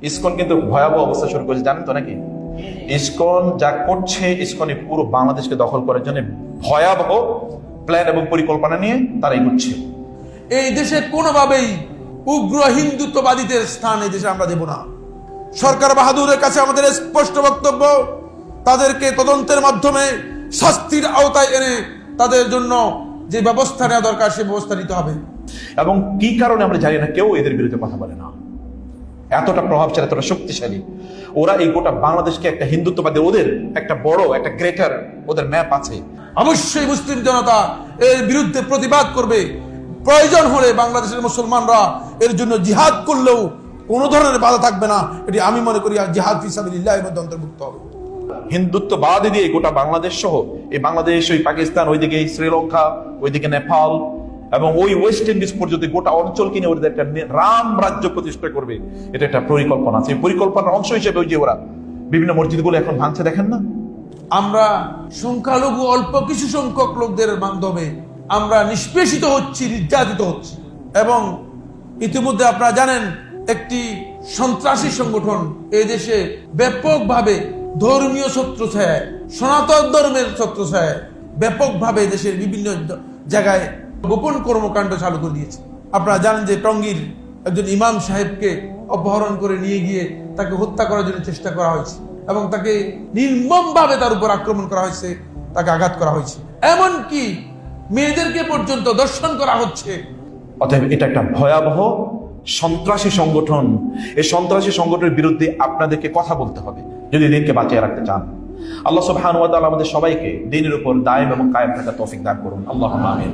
ISKCON কিন্তু ভয়াবহ অবস্থা শুরু করেছে, জানেন তো নাকি? ইসকন যা করছে, ইসকন পুরো বাংলাদেশকে দখল করার জন্য ভয়াবহ প্ল্যান এবং পরিকল্পনা নিয়ে তারাই করছে। এই দেশে কোনোভাবেই উগ্র হিন্দুত্ববাদীদের স্থান এই দেশে আমরা দেব না। সরকার বাহাদুরের কাছে আমাদের স্পষ্ট বক্তব্য, তাদেরকে তদন্তের মাধ্যমে শাস্তির আওতায় এনে তাদের জন্য যে ব্যবস্থা নেওয়া দরকার সে ব্যবস্থা নিতে হবে। এবং কি কারণে আমরা জানি না, কেউ এদের বিরুদ্ধে কথা বলে না। এতটা প্রভাবশালী, এতটা শক্তিশালী ওরা। এই গোটা বাংলাদেশকে একটা হিন্দুত্ববাদী, ওদের একটা বড় একটা গ্রেটার ওদের ম্যাপ আছে। অবশ্যই মুসলিম জনতা এর বিরুদ্ধে প্রতিবাদ করবে। প্রয়োজন হলে বাংলাদেশের মুসলমানরা এর জন্য জিহাদ করলেও কোনো ধরনের বাধা থাকবে না। এটি আমি মনে করি জিহাদ ফি সাবিলিল্লাহ এর মধ্যে অন্তর্ভুক্ত হবে। হিন্দুত্ববাদী দিয়ে গোটা বাংলাদেশ সহ এই বাংলাদেশ, ওই পাকিস্তান, ওইদিকে শ্রীলঙ্কা, ওইদিকে নেপাল এবং ওই ওয়েস্ট ইন্ডিজ পর্যন্ত গোটা অঞ্চলকে নিয়ে ওদের একটা রাম রাজ্য প্রতিষ্ঠা করবে, এটা একটা পরিকল্পনা আছে। এই পরিকল্পনার অংশ হিসেবে ওই যে ওরা বিভিন্ন মসজিদগুলো এখন ভাঙছে, দেখেন না? আমরা সংখ্যালঘু অল্প কিছু সংখ্যক লোকদের মাধ্যমে আমরা নিষ্পেষিত হচ্ছি, নির্যাতিত হচ্ছি। এবং ইতিমধ্যে আপনারা জানেন একটি সন্ত্রাসী সংগঠন এই দেশে ব্যাপকভাবে ধর্মীয় ছত্রছায়ায়, সনাতন ধর্মের ছত্রছায়ায় ব্যাপকভাবে দেশের বিভিন্ন জায়গায় গোপন কর্মকাণ্ড চালু করে দিয়েছে। আপনারা জানেন যে টঙ্গীর একজন ইমাম সাহেবকে অপহরণ করে নিয়ে গিয়ে তাকে হত্যা করার জন্য চেষ্টা করা হয়েছে এবং তাকে নির্মমভাবে তার উপর আক্রমণ করা হয়েছে, তাকে আঘাত করা হয়েছে, এমনকি মেয়েদেরকে পর্যন্ত দর্শন করা হচ্ছে। অতএব এটা একটা ভয়াবহ সন্ত্রাসী সংগঠন। এই সন্ত্রাসী সংগঠনের বিরুদ্ধে আপনাদেরকে কথা বলতে হবে যদি দিনকে বাঁচিয়ে রাখতে চান। আল্লাহ সুবহানাহু ওয়া তাআলা আমাদের সবাইকে দ্বীনের উপর দায়েম এবং কায়েম থাকার তৌফিক দান করুন। আল্লাহুম্মা আমিন।